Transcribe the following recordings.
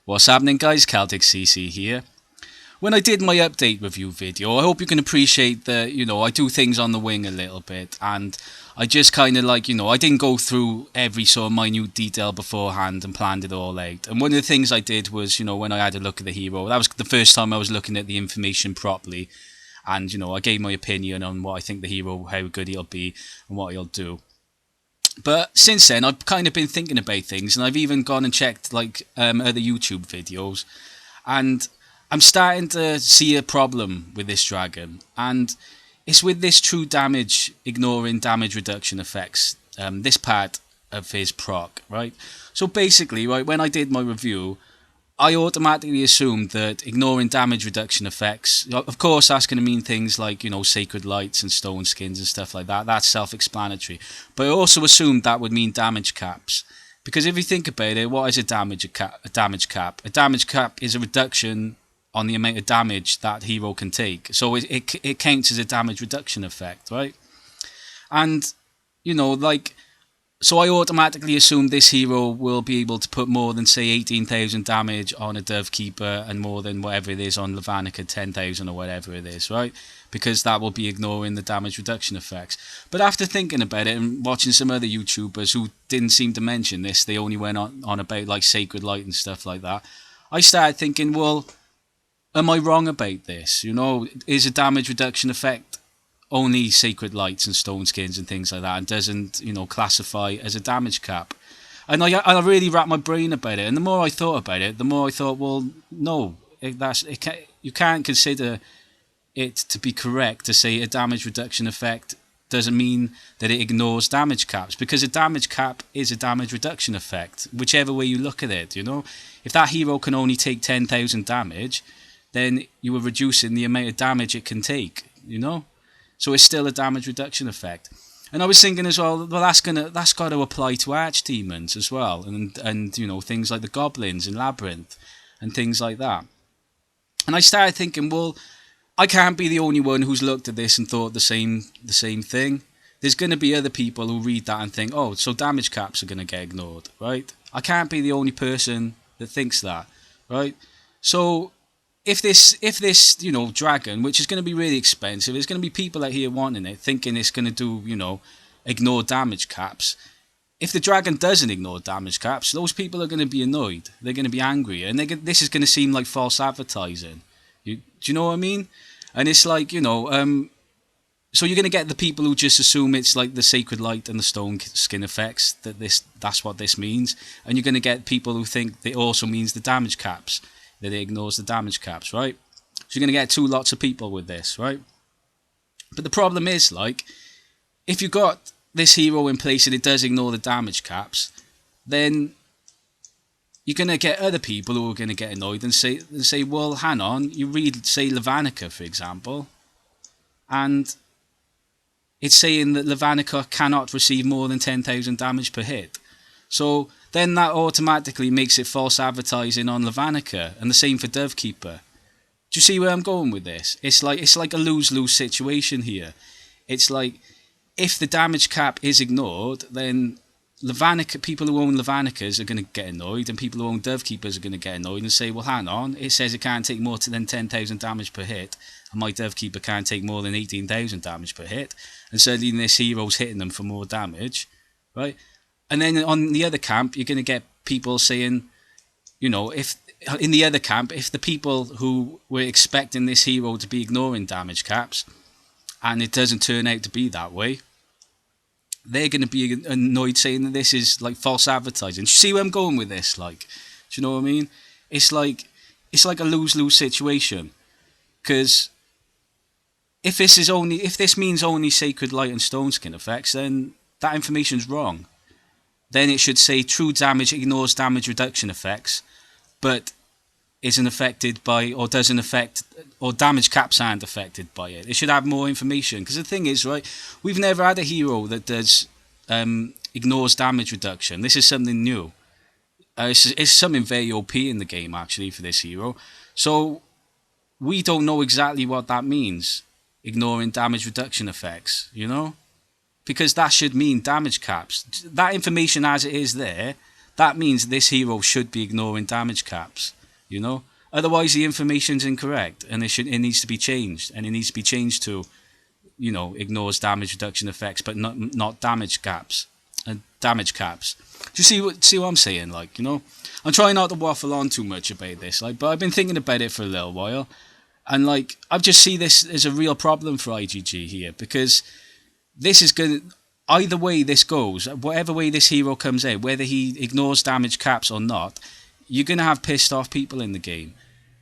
What's happening, guys? Celtic CC here. When I did my update review video, I hope you can appreciate that, I do things on the wing a little bit, and I just kind of I didn't go through every sort of minute detail beforehand and planned it all out. And one of the things I did was, when I had a look at the hero, that was the first time I was looking at the information properly, and, I gave my opinion on what I think the hero, how good he'll be, and what he'll do. But since then, I've kind of been thinking about things, and I've even gone and checked other YouTube videos, and I'm starting to see a problem with this dragon, and it's with this true damage, ignoring damage reduction effects. This part of his proc, right? So basically, right, when I did my review, I automatically assumed that ignoring damage reduction effects, of course that's going to mean things like, sacred lights and stone skins and stuff like that. That's self-explanatory. But I also assumed that would mean damage caps. Because if you think about it, what is a damage cap? A damage cap is a reduction on the amount of damage that hero can take. So it counts as a damage reduction effect, right? And, so I automatically assume this hero will be able to put more than, say, 18,000 damage on a Dove Keeper and more than whatever it is on Levanica, 10,000 or whatever it is, right? Because that will be ignoring the damage reduction effects. But after thinking about it and watching some other YouTubers who didn't seem to mention this, they only went on about like Sacred Light and stuff like that, I started thinking, well, am I wrong about this? Is a damage reduction effect only sacred lights and stone skins and things like that, and doesn't classify as a damage cap? And I really wrapped my brain about it, and the more I thought about it, the more I thought, well, no, you can't consider it to be correct to say a damage reduction effect doesn't mean that it ignores damage caps, because a damage cap is a damage reduction effect, whichever way you look at it. If that hero can only take 10,000 damage, then you are reducing the amount of damage it can take, So it's still a damage reduction effect. And I was thinking as well, that's got to apply to archdemons as well, and things like the goblins in Labyrinth and things like that. And I started thinking, well, I can't be the only one who's looked at this and thought the same thing. There's going to be other people who read that and think, oh, so damage caps are going to get ignored, right? I can't be the only person that thinks that, right? So if this dragon, which is going to be really expensive, there's going to be people out here wanting it, thinking it's going to do, ignore damage caps. If the dragon doesn't ignore damage caps, those people are going to be annoyed. They're going to be angry, and this is going to seem like false advertising. Do you know what I mean? And it's like, so you're going to get the people who just assume it's like the sacred light and the stone skin effects, that's what this means, and you're going to get people who think it also means the damage caps, that it ignores the damage caps, right? So you're going to get two lots of people with this, right? But the problem is, if you got this hero in place and it does ignore the damage caps, then you're going to get other people who are going to get annoyed and say, well, hang on, you read, say, Levanica, for example, and it's saying that Levanica cannot receive more than 10,000 damage per hit. So then that automatically makes it false advertising on Levanica, and the same for Dove Keeper. Do you see where I'm going with this? It's like a lose-lose situation here. It's like, if the damage cap is ignored, then Levanica, people who own Levanicas are going to get annoyed, and people who own Dove Keepers are going to get annoyed and say, well, hang on, it says it can't take more than 10,000 damage per hit, and my Dove Keeper can't take more than 18,000 damage per hit, and suddenly this hero's hitting them for more damage, right? And then on the other camp, you're going to get people saying, if in the other camp, if the people who were expecting this hero to be ignoring damage caps, and it doesn't turn out to be that way, they're going to be annoyed, saying that this is like false advertising. Do you see where I'm going with this? Do you know what I mean? It's like a lose-lose situation, because if this means only sacred light and stone skin effects, then that information's wrong. Then it should say true damage ignores damage reduction effects, but isn't affected by, or doesn't affect, or damage caps aren't affected by it. It should have more information, because the thing is, right, we've never had a hero that does ignores damage reduction. This is something new. It's something very OP in the game, actually, for this hero. So we don't know exactly what that means, ignoring damage reduction effects, because that should mean damage caps. That information as it is there, that means this hero should be ignoring damage caps, you know? Otherwise the information's incorrect, and it needs to be changed, and it needs to be changed to, you know, ignores damage reduction effects, but not damage caps. And damage caps. Do you see what I'm saying? Like, you know, I'm trying not to waffle on too much about this, like, but I've been thinking about it for a little while, and like, I just see this as a real problem for IGG here, because this is gonna, either way this goes, whatever way this hero comes out, whether he ignores damage caps or not, you're gonna have pissed off people in the game,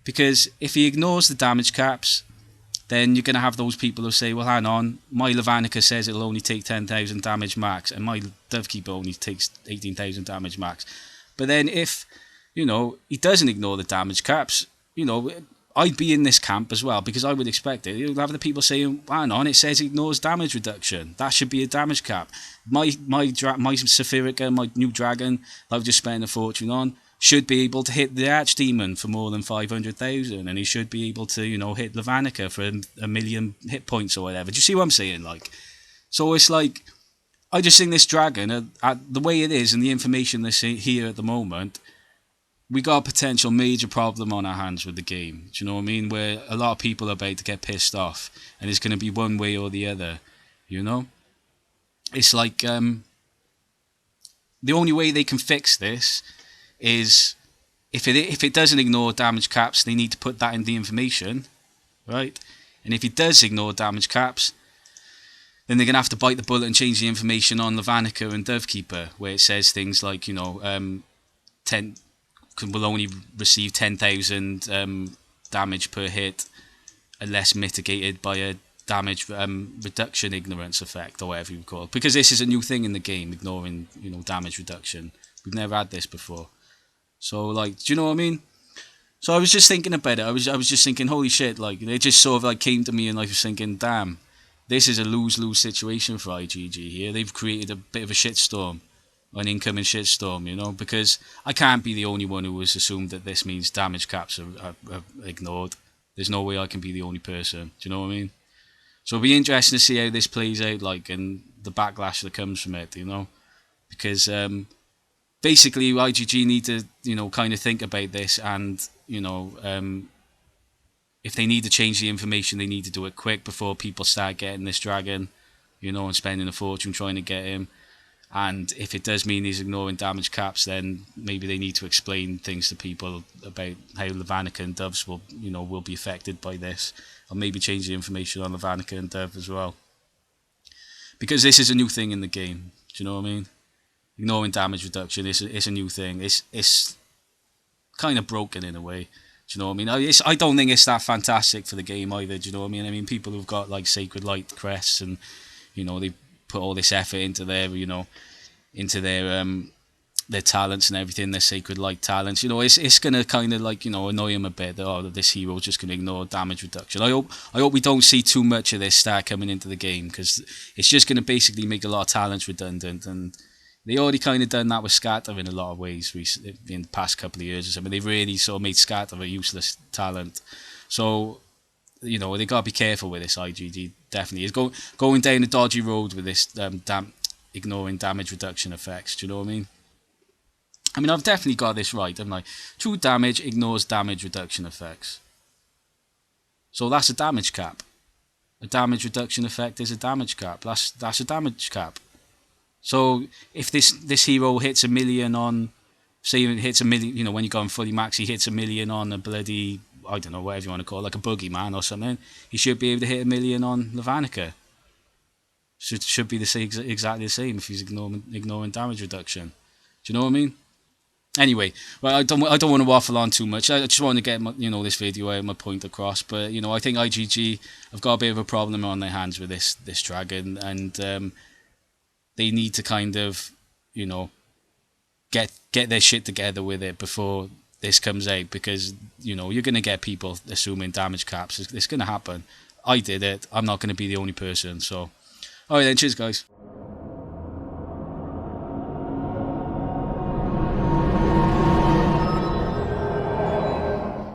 because if he ignores the damage caps, then you're going to have those people who say, well, hang on, my Levanica says it'll only take 10,000 damage max, and my Dovekeeper only takes 18,000 damage max. But then if, you know, he doesn't ignore the damage caps, you know, I'd be in this camp as well, because I would expect it. You'll have the people saying, hang on, it says it ignores damage reduction. That should be a damage cap. My Zephyrica, my new dragon, that I've just spent a fortune on, should be able to hit the Archdemon for more than 500,000, and he should be able to, you know, hit Levanica for a million hit points or whatever. Do you see what I'm saying? Like, so it's like, I just think this dragon, at the way it is and the information that's here at the moment, we got a potential major problem on our hands with the game. Do you know what I mean? Where a lot of people are about to get pissed off, and it's going to be one way or the other. You know, it's like the only way they can fix this is if it doesn't ignore damage caps, they need to put that in the information, right? And if it does ignore damage caps, then they're gonna have to bite the bullet and change the information on Levanica and Dovekeeper, where it says things like, you know, 10 will only receive 10,000 damage per hit, unless mitigated by a damage reduction ignorance effect, or whatever you call it. Because this is a new thing in the game, ignoring, you know, damage reduction. We've never had this before. So, like, do you know what I mean? So I was just thinking about it. I was just thinking, holy shit, like, it just sort of like came to me, and I was thinking, damn, this is a lose-lose situation for IGG here. They've created a bit of a shitstorm, an incoming shitstorm, you know, because I can't be the only one who has assumed that this means damage caps are ignored. There's no way I can be the only person. Do you know what I mean? So it'll be interesting to see how this plays out, like, and the backlash that comes from it, you know, because basically IGG need to, you know, kind of think about this, and, you know, if they need to change the information, they need to do it quick before people start getting this dragon, you know, and spending a fortune trying to get him. And if it does mean he's ignoring damage caps, then maybe they need to explain things to people about how Levanica and Doves will, you know, will be affected by this, or maybe change the information on Levanica and Dove as well, because this is a new thing in the game. Do you know what I mean? Ignoring damage reduction is a new thing. It's kind of broken in a way. Do you know what I mean? I don't think it's that fantastic for the game either. Do you know what I mean? I mean, people who've got like Sacred Light crests, and, you know, they put all this effort into their, you know, into their talents and everything, their Sacred Light talents. You know, it's gonna kind of, like, you know, annoy them a bit that, oh, this hero's just gonna ignore damage reduction. I hope we don't see too much of this start coming into the game, because it's just gonna basically make a lot of talents redundant, and they already kind of done that with Scatter in a lot of ways in the past couple of years or something. They've really sort of made Scatter a useless talent. So, you know, they gotta be careful with this. IGD definitely is going down a dodgy road with this ignoring damage reduction effects. Do you know what I mean? I mean, I've definitely got this right, haven't I? True damage ignores damage reduction effects. So that's a damage cap. A damage reduction effect is a damage cap. That's a damage cap. So if this hero hits a million on, say it hits a million, you know, when you're going fully max, he hits a million on a bloody, I don't know, whatever you want to call it, like a boogeyman or something, he should be able to hit a million on Levanica. Should be the same, exactly the same if he's ignoring damage reduction. Do you know what I mean? Anyway, well, I don't want to waffle on too much. I just want to get this video out, my point across. But, you know, I think IGG have got a bit of a problem on their hands with this dragon, and they need to kind of, you know, get their shit together with it before this comes out, because, you know, you're going to get people assuming damage caps. It's going to happen. I did it. I'm not going to be the only person. So, alright then, cheers guys.